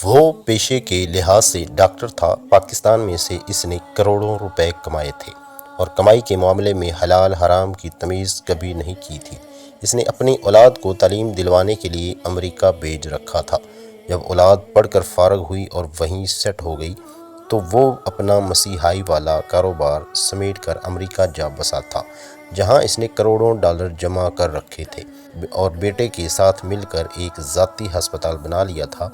وہ پیشے کے لحاظ سے ڈاکٹر تھا۔ پاکستان میں سے اس نے کروڑوں روپے کمائے تھے اور کمائی کے معاملے میں حلال حرام کی تمیز کبھی نہیں کی تھی۔ اس نے اپنی اولاد کو تعلیم دلوانے کے لیے امریکہ بھیج رکھا تھا۔ جب اولاد پڑھ کر فارغ ہوئی اور وہیں سیٹ ہو گئی تو وہ اپنا مسیحائی والا کاروبار سمیٹ کر امریکہ جا بسا تھا، جہاں اس نے کروڑوں ڈالر جمع کر رکھے تھے اور بیٹے کے ساتھ مل کر ایک ذاتی ہسپتال بنا لیا تھا۔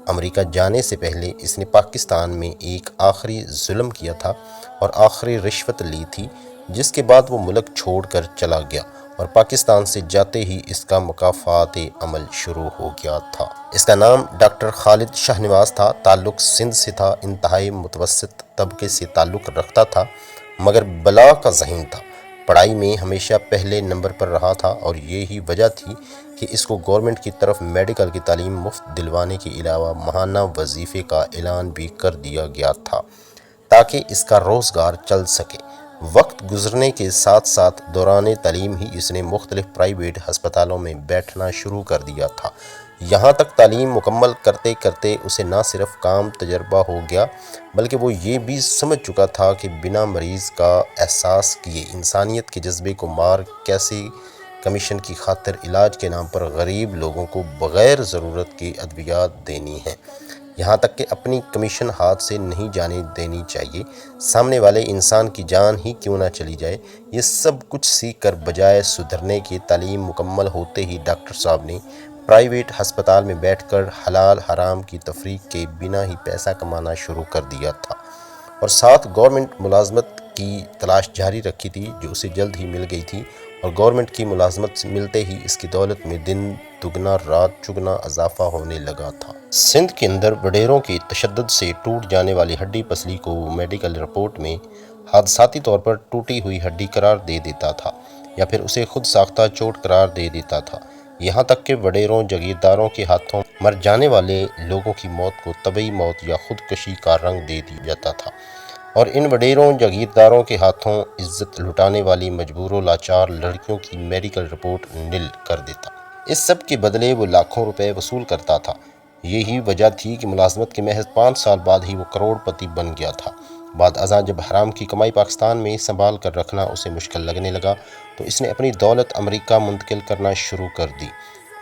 امریکہ جانے سے پہلے اس نے پاکستان میں ایک آخری ظلم کیا تھا اور آخری رشوت لی تھی، جس کے بعد وہ ملک چھوڑ کر چلا گیا اور پاکستان سے جاتے ہی اس کا مکافات عمل شروع ہو گیا تھا۔ اس کا نام ڈاکٹر خالد شاہنواز تھا۔ تعلق سندھ سے تھا۔ انتہائی متوسط طبقے سے تعلق رکھتا تھا، مگر بلا کا ذہین تھا۔ پڑھائی میں ہمیشہ پہلے نمبر پر رہا تھا اور یہی وجہ تھی کہ اس کو گورنمنٹ کی طرف میڈیکل کی تعلیم مفت دلوانے کے علاوہ ماہانہ وظیفے کا اعلان بھی کر دیا گیا تھا تاکہ اس کا روزگار چل سکے۔ وقت گزرنے کے ساتھ ساتھ دوران تعلیم ہی اس نے مختلف پرائیویٹ ہسپتالوں میں بیٹھنا شروع کر دیا تھا۔ یہاں تک تعلیم مکمل کرتے کرتے اسے نہ صرف کام تجربہ ہو گیا بلکہ وہ یہ بھی سمجھ چکا تھا کہ بنا مریض کا احساس کیے انسانیت کے جذبے کو مار کیسے کمیشن کی خاطر علاج کے نام پر غریب لوگوں کو بغیر ضرورت کے ادویات دینی ہیں، یہاں تک کہ اپنی کمیشن ہاتھ سے نہیں جانے دینی چاہیے، سامنے والے انسان کی جان ہی کیوں نہ چلی جائے۔ یہ سب کچھ سیکھ کر بجائے سدھرنے کے تعلیم مکمل ہوتے ہی ڈاکٹر صاحب نے پرائیویٹ ہسپتال میں بیٹھ کر حلال حرام کی تفریق کے بنا ہی پیسہ کمانا شروع کر دیا تھا اور ساتھ گورنمنٹ ملازمت کی تلاش جاری رکھی تھی، جو اسے جلد ہی مل گئی تھی اور گورنمنٹ کی ملازمت ملتے ہی اس کی دولت میں دن دگنا رات چگنا اضافہ ہونے لگا تھا۔ سندھ کے اندر وڈیروں کے تشدد سے ٹوٹ جانے والی ہڈی پسلی کو میڈیکل رپورٹ میں حادثاتی طور پر ٹوٹی ہوئی ہڈی قرار دے دیتا تھا یا پھر اسے خود ساختہ چوٹ قرار دے دیتا تھا، یہاں تک کہ وڈیروں جاگیرداروں کے ہاتھوں مر جانے والے لوگوں کی موت کو طبعی موت یا خودکشی کا رنگ دے دیا جاتا تھا اور ان وڈیروں جاگیرداروں کے ہاتھوں عزت لٹانے والی مجبور و لاچار لڑکیوں کی میڈیکل رپورٹ نل کر دیتا۔ اس سب کے بدلے وہ لاکھوں روپے وصول کرتا تھا۔ یہی وجہ تھی کہ ملازمت کے محض 5 سال بعد ہی وہ کروڑ پتی بن گیا تھا۔ بعد ازاں جب حرام کی کمائی پاکستان میں سنبھال کر رکھنا اسے مشکل لگنے لگا تو اس نے اپنی دولت امریکہ منتقل کرنا شروع کر دی۔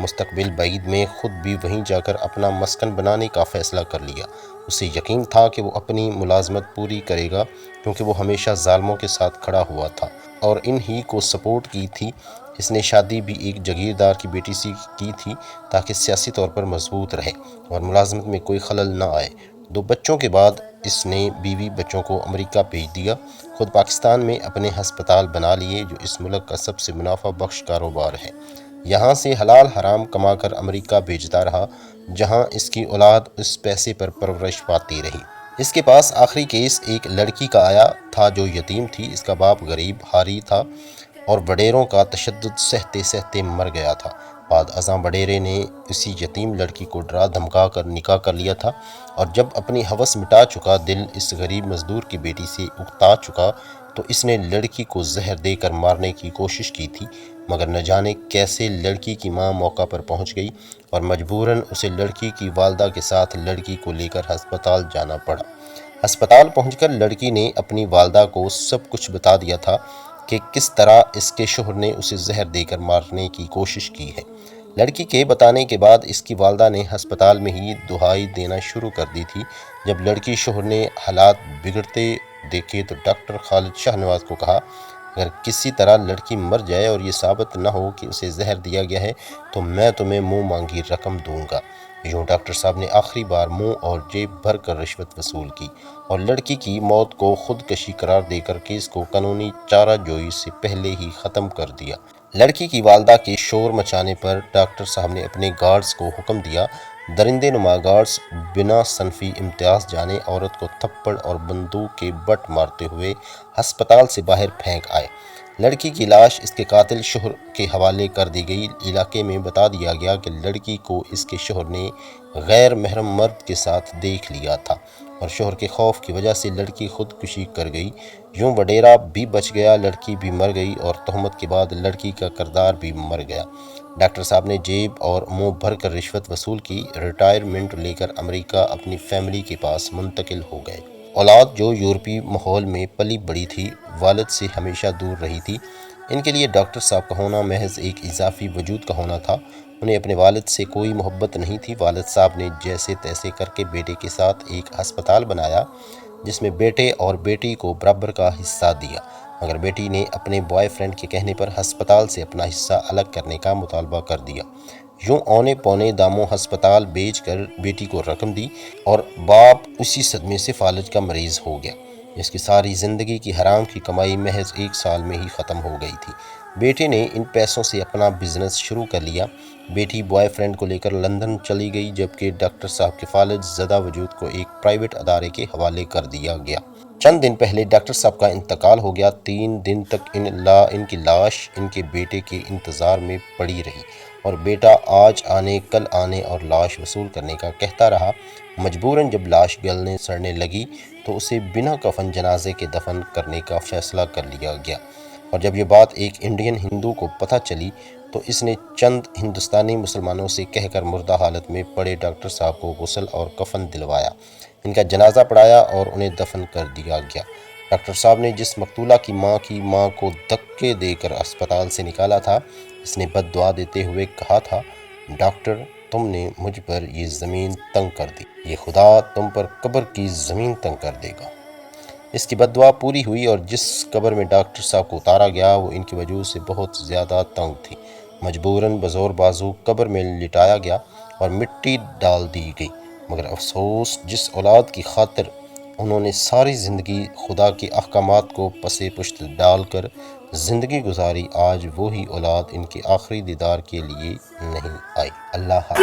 مستقبل بعید میں خود بھی وہیں جا کر اپنا مسکن بنانے کا فیصلہ کر لیا۔ اسے یقین تھا کہ وہ اپنی ملازمت پوری کرے گا کیونکہ وہ ہمیشہ ظالموں کے ساتھ کھڑا ہوا تھا اور ان ہی کو سپورٹ کی تھی۔ اس نے شادی بھی ایک جاگیردار کی بیٹی سے کی تھی تاکہ سیاسی طور پر مضبوط رہے اور ملازمت میں کوئی خلل نہ آئے۔ 2 بچوں کے بعد اس نے بیوی بچوں کو امریکہ بھیج دیا، خود پاکستان میں اپنے ہسپتال بنا لیے جو اس ملک کا سب سے منافع بخش کاروبار ہے۔ یہاں سے حلال حرام کما کر امریکہ بھیجتا رہا جہاں اس کی اولاد اس پیسے پر پرورش پاتی رہی۔ اس کے پاس آخری کیس ایک لڑکی کا آیا تھا جو یتیم تھی، اس کا باپ غریب حاری تھا اور وڈیروں کا تشدد سہتے سہتے مر گیا تھا۔ بعد ازاں وڈیرے نے اسی یتیم لڑکی کو ڈرا دھمکا کر نکاح کر لیا تھا اور جب اپنی ہوس مٹا چکا، دل اس غریب مزدور کی بیٹی سے اکتا چکا تو اس نے لڑکی کو زہر دے کر مارنے کی کوشش کی تھی، مگر نہ جانے کیسے لڑکی کی ماں موقع پر پہنچ گئی اور مجبوراً اسے لڑکی کی والدہ کے ساتھ لڑکی کو لے کر ہسپتال جانا پڑا۔ ہسپتال پہنچ کر لڑکی نے اپنی والدہ کو سب کچھ بتا دیا تھا کہ کس طرح اس کے شوہر نے اسے زہر دے کر مارنے کی کوشش کی ہے۔ لڑکی کے بتانے کے بعد اس کی والدہ نے ہسپتال میں ہی دہائی دینا شروع کر دی تھی۔ جب لڑکی شوہر نے حالات بگڑتے دیکھے تو ڈاکٹر خالد شاہنواز کو کہا، اگر کسی طرح لڑکی مر جائے اور یہ ثابت نہ ہو کہ اسے زہر دیا گیا ہے تو میں تمہیں منہ مانگی رقم دوں گا۔ یوں ڈاکٹر صاحب نے آخری بار منہ اور جیب بھر کر رشوت وصول کی اور لڑکی کی موت کو خودکشی قرار دے کر کیس کو قانونی چارہ جوئی سے پہلے ہی ختم کر دیا۔ لڑکی کی والدہ کے شور مچانے پر ڈاکٹر صاحب نے اپنے گارڈز کو حکم دیا، درندے نما گارڈز بنا صنفی امتیاز جانے عورت کو تھپڑ اور بندوق کے بٹ مارتے ہوئے ہسپتال سے باہر پھینک آئے۔ لڑکی کی لاش اس کے قاتل شوہر کے حوالے کر دی گئی۔ علاقے میں بتا دیا گیا کہ لڑکی کو اس کے شوہر نے غیر محرم مرد کے ساتھ دیکھ لیا تھا اور شوہر کے خوف کی وجہ سے لڑکی خودکشی کر گئی۔ یوں وڈیرا بھی بچ گیا، لڑکی بھی مر گئی اور تہمت کے بعد لڑکی کا کردار بھی مر گیا۔ ڈاکٹر صاحب نے جیب اور منہ بھر کر رشوت وصول کی، ریٹائرمنٹ لے کر امریکہ اپنی فیملی کے پاس منتقل ہو گئے۔ اولاد جو یورپی ماحول میں پلی بڑھی تھی، والد سے ہمیشہ دور رہی تھی، ان کے لیے ڈاکٹر صاحب کا ہونا محض ایک اضافی وجود کا ہونا تھا۔ انہیں اپنے والد سے کوئی محبت نہیں تھی۔ والد صاحب نے جیسے تیسے کر کے بیٹے کے ساتھ ایک ہسپتال بنایا جس میں بیٹے اور بیٹی کو برابر کا حصہ دیا، مگر بیٹی نے اپنے بوائے فرینڈ کے کہنے پر ہسپتال سے اپنا حصہ الگ کرنے کا مطالبہ کر دیا۔ یوں اونے پونے داموں ہسپتال بیچ کر بیٹی کو رقم دی اور باپ اسی صدمے سے فالج کا مریض ہو گیا۔ اس کی ساری زندگی کی حرام کی کمائی محض 1 سال میں ہی ختم ہو گئی تھی۔ بیٹے نے ان پیسوں سے اپنا بزنس شروع کر لیا۔ بیٹی بوائے فرینڈ کو لے کر لندن چلی گئی، جبکہ ڈاکٹر صاحب کے فالج زدہ وجود کو ایک پرائیویٹ ادارے کے حوالے کر دیا گیا۔ چند دن پہلے ڈاکٹر صاحب کا انتقال ہو گیا۔ 3 دن تک ان کی لاش ان کے بیٹے کے انتظار میں پڑی رہی اور بیٹا آج آنے کل آنے اور لاش وصول کرنے کا کہتا رہا۔ مجبوراً جب لاش گلنے سڑنے لگی تو اسے بنا کفن جنازے کے دفن کرنے کا فیصلہ کر لیا گیا، اور جب یہ بات ایک انڈین ہندو کو پتہ چلی تو اس نے چند ہندوستانی مسلمانوں سے کہہ کر مردہ حالت میں پڑے ڈاکٹر صاحب کو غسل اور کفن دلوایا، ان کا جنازہ پڑھایا اور انہیں دفن کر دیا گیا۔ ڈاکٹر صاحب نے جس مقتولہ کی ماں کو دھکے دے کر اسپتال سے نکالا تھا، اس نے بد دعا دیتے ہوئے کہا تھا، ڈاکٹر تم نے مجھ پر یہ زمین تنگ کر دی، یہ خدا تم پر قبر کی زمین تنگ کر دے گا۔ اس کی بد دعا پوری ہوئی اور جس قبر میں ڈاکٹر صاحب کو اتارا گیا وہ ان کی وجہ سے بہت زیادہ تنگ تھی۔ مجبوراً بزور بازو قبر میں لٹایا گیا اور مٹی ڈال دی گئی، مگر افسوس جس اولاد کی خاطر انہوں نے ساری زندگی خدا کے احکامات کو پس پشت ڈال کر زندگی گزاری، آج وہی اولاد ان کے آخری دیدار کے لیے نہیں آئی۔ اللہ حافظ۔